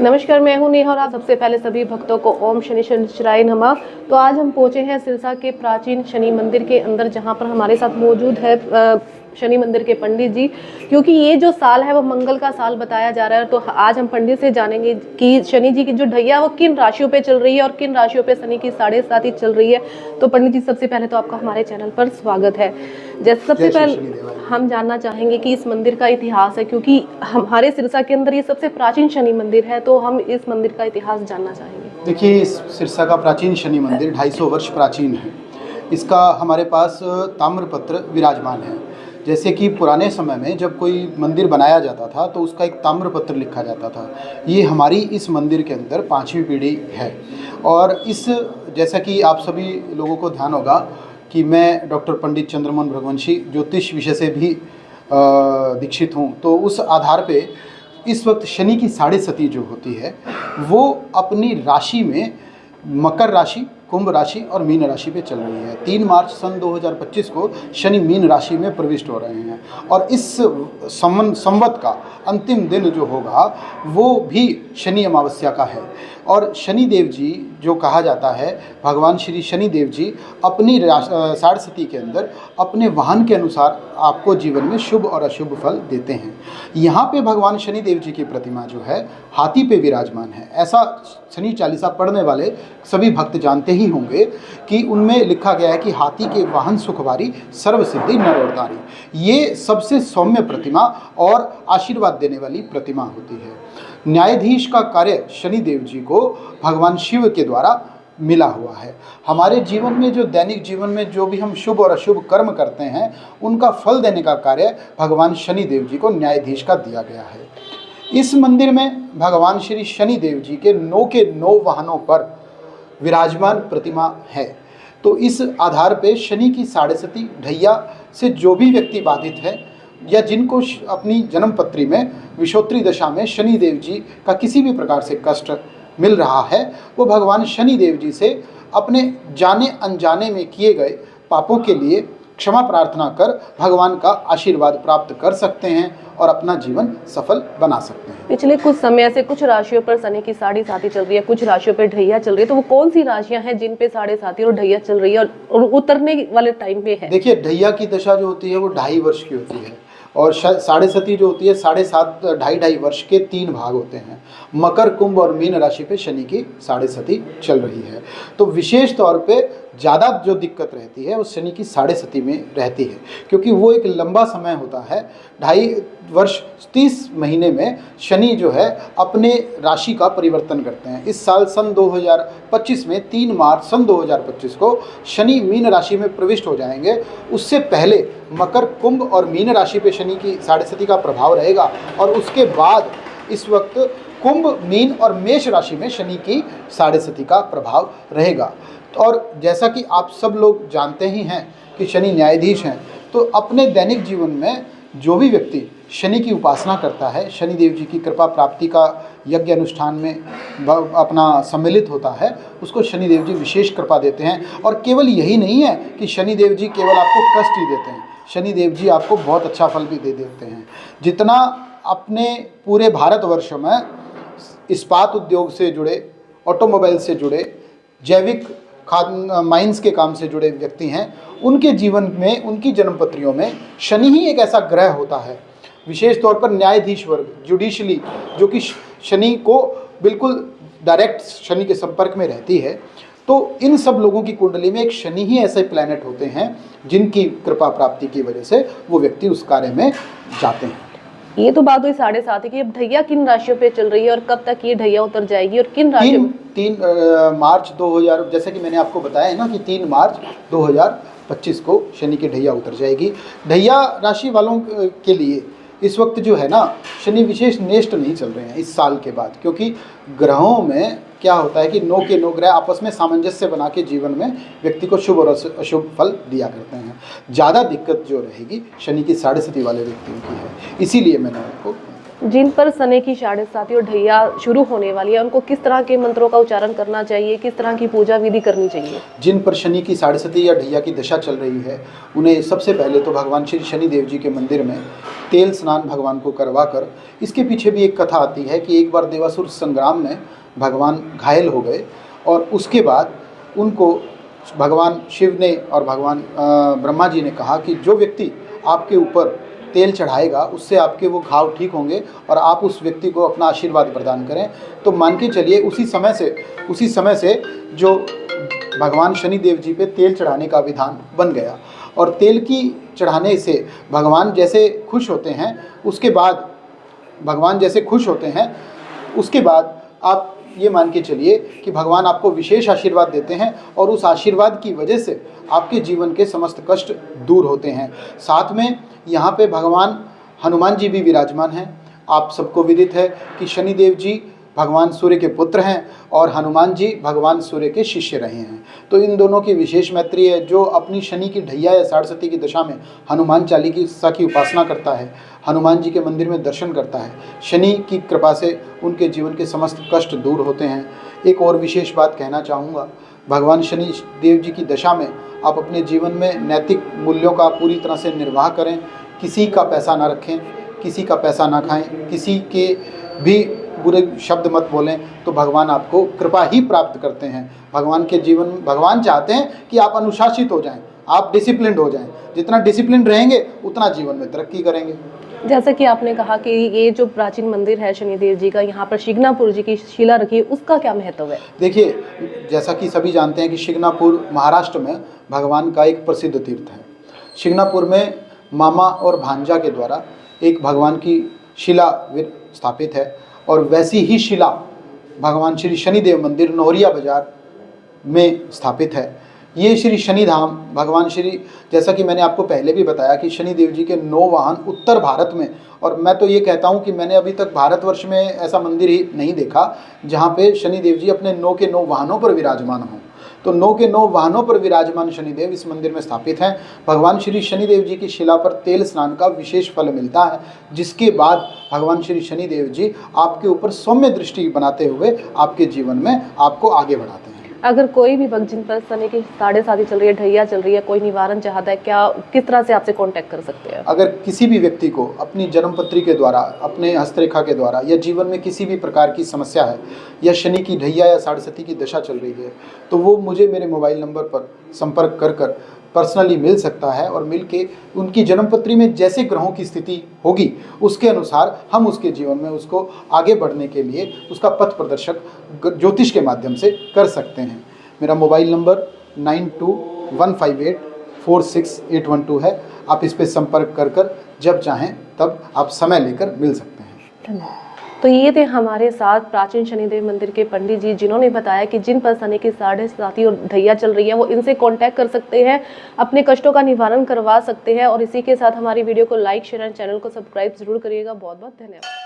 नमस्कार, मैं हूं नेहा और आप सबसे पहले सभी भक्तों को ओम शनि शनिश्चराय नमः। तो आज हम पहुंचे हैं सिरसा के प्राचीन शनि मंदिर के अंदर, जहां पर हमारे साथ मौजूद है शनि मंदिर के पंडित जी। क्योंकि ये जो साल है वो मंगल का साल बताया जा रहा है, तो आज हम पंडित से जानेंगे कि शनि जी की जो ढैया वो किन राशियों पे चल रही है और किन राशियों पे शनि की 7.5 चल रही है। तो पंडित जी, सबसे पहले तो आपका हमारे चैनल पर स्वागत है। जैसे सबसे पहले हम जानना चाहेंगे कि इस मंदिर का इतिहास है, क्योंकि हमारे सिरसा के अंदर ये सबसे प्राचीन शनि मंदिर है, तो हम इस मंदिर का इतिहास जानना चाहेंगे। देखिए, इस सिरसा का प्राचीन शनि मंदिर 250 वर्ष प्राचीन है। इसका हमारे पास ताम्रपत्र विराजमान है। जैसे कि पुराने समय में जब कोई मंदिर बनाया जाता था तो उसका एक ताम्रपत्र लिखा जाता था। ये हमारी इस मंदिर के अंदर 5वीं पीढ़ी है। और इस जैसा कि आप सभी लोगों को ध्यान होगा कि मैं डॉक्टर पंडित चंद्रमोहन भृगुवंशी ज्योतिष विषय से भी दीक्षित हूँ। तो उस आधार पे इस वक्त शनि की 7.5 जो होती है वो अपनी राशि में मकर राशि, कुंभ राशि और मीन राशि पे चल रही है। 3 मार्च सन 2025 को शनि मीन राशि में प्रविष्ट हो रहे हैं और इस संवत का अंतिम दिन जो होगा वो भी शनि अमावस्या का है। और शनि देव जी जो कहा जाता है, भगवान श्री शनि देव जी अपनी 7.5 के अंदर अपने वाहन के अनुसार आपको जीवन में शुभ और अशुभ फल देते हैं। यहाँ पे भगवान शनि देव जी की प्रतिमा जो है हाथी पे विराजमान है। ऐसा शनि चालीसा पढ़ने वाले सभी भक्त जानते ही होंगे कि उनमें लिखा गया है कि हाथी के वाहन सुखवारी, सर्व सिद्धि नर और नारी। ये सबसे सौम्य प्रतिमा और आशीर्वाद देने वाली प्रतिमा होती है। न्यायाधीश का कार्य शनि देव जी को भगवान शिव के द्वारा मिला हुआ है। हमारे जीवन में जो दैनिक जीवन में जो भी हम शुभ और अशुभ कर्म करते हैं उनका फल देने का कार्य भगवान शनि देव जी को न्यायाधीश का दिया गया है। इस मंदिर में भगवान श्री शनि देव जी के 9 के 9 वाहनों पर विराजमान प्रतिमा है। तो इस आधार पे शनि की 7.5 ढैया से जो भी व्यक्ति बाधित है या जिनको अपनी जन्म पत्री में विषोत्री दशा में शनि देव जी का किसी भी प्रकार से कष्ट मिल रहा है, वो भगवान शनि देव जी से अपने जाने अनजाने में किए गए पापों के लिए क्षमा प्रार्थना कर भगवान का आशीर्वाद प्राप्त कर सकते हैं और अपना जीवन सफल बना सकते हैं। पिछले कुछ समय से कुछ राशियों पर शनि की 7.5 चल रही है, कुछ राशियों पर ढैया चल रही है, तो वो कौन सी राशियां हैं जिन पे 7.5 और ढैया चल रही है और उतरने वाले टाइम पे है? देखिए, ढैया की दशा जो होती है वो 2.5 वर्ष की होती है और 7.5 जो होती है 7.5 2.5 वर्ष के 3 भाग होते हैं। मकर, कुंभ और मीन राशि पे शनि की 7.5 चल रही है। तो विशेष तौर पे ज़्यादा जो दिक्कत रहती है वो शनि की 7.5 में रहती है, क्योंकि वो एक लंबा समय होता है। 2.5 वर्ष 30 महीने में शनि जो है अपने राशि का परिवर्तन करते हैं। इस साल सन 2025 में 3 मार्च सन 2025 को शनि मीन राशि में प्रविष्ट हो जाएंगे। उससे पहले मकर, कुंभ और मीन राशि पे शनि की 7.5 का प्रभाव रहेगा और उसके बाद इस वक्त कुंभ, मीन और मेष राशि में शनि की 7.5 का प्रभाव रहेगा। और जैसा कि आप सब लोग जानते ही हैं कि शनि न्यायाधीश हैं, तो अपने दैनिक जीवन में जो भी व्यक्ति शनि की उपासना करता है, शनि देव जी की कृपा प्राप्ति का यज्ञ अनुष्ठान में अपना सम्मिलित होता है, उसको शनि देव जी विशेष कृपा देते हैं। और केवल यही नहीं है कि शनि देव जी केवल आपको कष्ट ही देते हैं, शनि देव जी आपको बहुत अच्छा फल भी दे देते हैं। जितना अपने पूरे भारतवर्ष में इस्पात उद्योग से जुड़े, ऑटोमोबाइल से जुड़े, जैविक खाद माइंस के काम से जुड़े व्यक्ति हैं, उनके जीवन में, उनकी जन्मपत्रियों में शनि ही एक ऐसा ग्रह होता है। विशेष तौर पर न्यायाधीश वर्ग, जुडिशली, जो कि शनि को बिल्कुल डायरेक्ट शनि के संपर्क में रहती है, तो इन सब लोगों की कुंडली में एक शनि ही ऐसे प्लैनेट होते हैं जिनकी कृपा प्राप्ति की वजह से वो व्यक्ति उस कार्य में जाते हैं। ये तो बात हुई 7.5 की। अब ढैया किन राशियों पे चल रही है और कब तक ये ढैया उतर जाएगी और किन राशियों में? 3 मार्च 2000, जैसे कि मैंने आपको बताया है ना कि 3 मार्च 2025 को शनि की ढैया उतर जाएगी। ढैया राशि वालों के लिए इस वक्त जो है ना, शनि विशेष नेष्ट नहीं चल रहे हैं इस साल के बाद, क्योंकि ग्रहों में क्या होता है कि 9 के 9 ग्रह आपस में सामंजस्य बना के जीवन में व्यक्ति को शुभ और अशुभ फल दिया करते हैं। ज़्यादा दिक्कत जो रहेगी शनि की 7.5 वाले व्यक्तियों की है, इसीलिए मैंने आपको जिन पर शनि की 7.5 और ढैया शुरू होने वाली है उनको किस तरह के मंत्रों का उच्चारण करना चाहिए, किस तरह की पूजा विधि करनी चाहिए? जिन पर शनि की 7.5 या ढैया की दशा चल रही है उन्हें सबसे पहले तो भगवान श्री शनि देव जी के मंदिर में तेल स्नान भगवान को करवा कर, इसके पीछे भी एक कथा आती है कि एक बार देवासुर संग्राम में भगवान घायल हो गए और उसके बाद उनको भगवान शिव ने और भगवान ब्रह्मा जी ने कहा कि जो व्यक्ति आपके ऊपर तेल चढ़ाएगा उससे आपके वो घाव ठीक होंगे और आप उस व्यक्ति को अपना आशीर्वाद प्रदान करें। तो मान के चलिए उसी समय से जो भगवान शनिदेव जी पे तेल चढ़ाने का विधान बन गया और तेल की चढ़ाने से भगवान जैसे खुश होते हैं उसके बाद आप ये मान के चलिए कि भगवान आपको विशेष आशीर्वाद देते हैं और उस आशीर्वाद की वजह से आपके जीवन के समस्त कष्ट दूर होते हैं। साथ में यहाँ पे भगवान हनुमान जी भी विराजमान हैं। आप सबको विदित है कि शनिदेव जी भगवान सूर्य के पुत्र हैं और हनुमान जी भगवान सूर्य के शिष्य रहे हैं। तो इन दोनों की विशेष मैत्री है। जो अपनी शनि की ढैया या साढ़सती की दशा में हनुमान चालीसा की उपासना करता है, हनुमान जी के मंदिर में दर्शन करता है, शनि की कृपा से उनके जीवन के समस्त कष्ट दूर होते हैं। एक और विशेष बात कहना चाहूँगा, भगवान शनि देव जी की दशा में आप अपने जीवन में नैतिक मूल्यों का पूरी तरह से निर्वाह करें, किसी का पैसा ना रखें, किसी का पैसा ना खाएं, किसी के भी बुरे शब्द मत बोलें, तो भगवान आपको कृपा ही प्राप्त करते हैं। भगवान चाहते हैं कि आप अनुशासित हो जाएं, आप डिसिप्लिन्ड हो जाएं। जितना डिसिप्लिन रहेंगे उतना जीवन में तरक्की करेंगे। जैसे कि आपने कहा कि ये जो प्राचीन मंदिर है शनिदेव जी का, यहाँ पर शिग्नापुर जी की शिला रखी है, उसका क्या महत्व है? देखिए, जैसा कि सभी जानते हैं कि शिग्नापुर महाराष्ट्र में भगवान का एक प्रसिद्ध तीर्थ है। शिग्नापुर में मामा और भांजा के द्वारा एक भगवान की शिला स्थापित है और वैसी ही शिला भगवान श्री शनिदेव मंदिर नोहरिया बाजार में स्थापित है। ये श्री शनिधाम भगवान श्री, जैसा कि मैंने आपको पहले भी बताया कि शनिदेव जी के 9 वाहन उत्तर भारत में, और मैं तो ये कहता हूँ कि मैंने अभी तक भारतवर्ष में ऐसा मंदिर ही नहीं देखा जहाँ पे शनिदेव जी अपने 9 के 9 वाहनों पर विराजमान हों। तो 9 के 9 वाहनों पर विराजमान शनिदेव इस मंदिर में स्थापित हैं। भगवान श्री शनिदेव जी की शिला पर तेल स्नान का विशेष फल मिलता है, जिसके बाद भगवान श्री शनिदेव जी आपके ऊपर सौम्य दृष्टि बनाते हुए आपके जीवन में आपको आगे बढ़ाते हैं। अगर कोई भी भक्त जिन पर शनि की 7.5 चल रही है, ढैया चल रही है, कोई निवारण चाहता है, क्या किस तरह से आपसे कांटेक्ट कर सकते हैं? अगर किसी भी व्यक्ति को अपनी जन्मपत्री के द्वारा, अपने हस्तरेखा के द्वारा या जीवन में किसी भी प्रकार की समस्या है या शनि की ढैया या साढ़सती की दशा चल रही है, तो वो मुझे मेरे मोबाइल नंबर पर संपर्क कर पर्सनली मिल सकता है और मिल के उनकी जन्मपत्री में जैसे ग्रहों की स्थिति होगी उसके अनुसार हम उसके जीवन में उसको आगे बढ़ने के लिए उसका पथ प्रदर्शक ज्योतिष के माध्यम से कर सकते हैं। मेरा मोबाइल नंबर 9215846812 है। आप इस पे संपर्क कर जब चाहें तब आप समय लेकर मिल सकते हैं। धन्यवाद। तो ये थे हमारे साथ प्राचीन शनिदेव मंदिर के पंडित जी, जिन्होंने बताया कि जिन पर शनि की 7.5 और ढैया चल रही है वो इनसे कांटेक्ट कर सकते हैं, अपने कष्टों का निवारण करवा सकते हैं। और इसी के साथ हमारी वीडियो को लाइक, शेयर एंड चैनल को सब्सक्राइब जरूर करिएगा। बहुत बहुत धन्यवाद।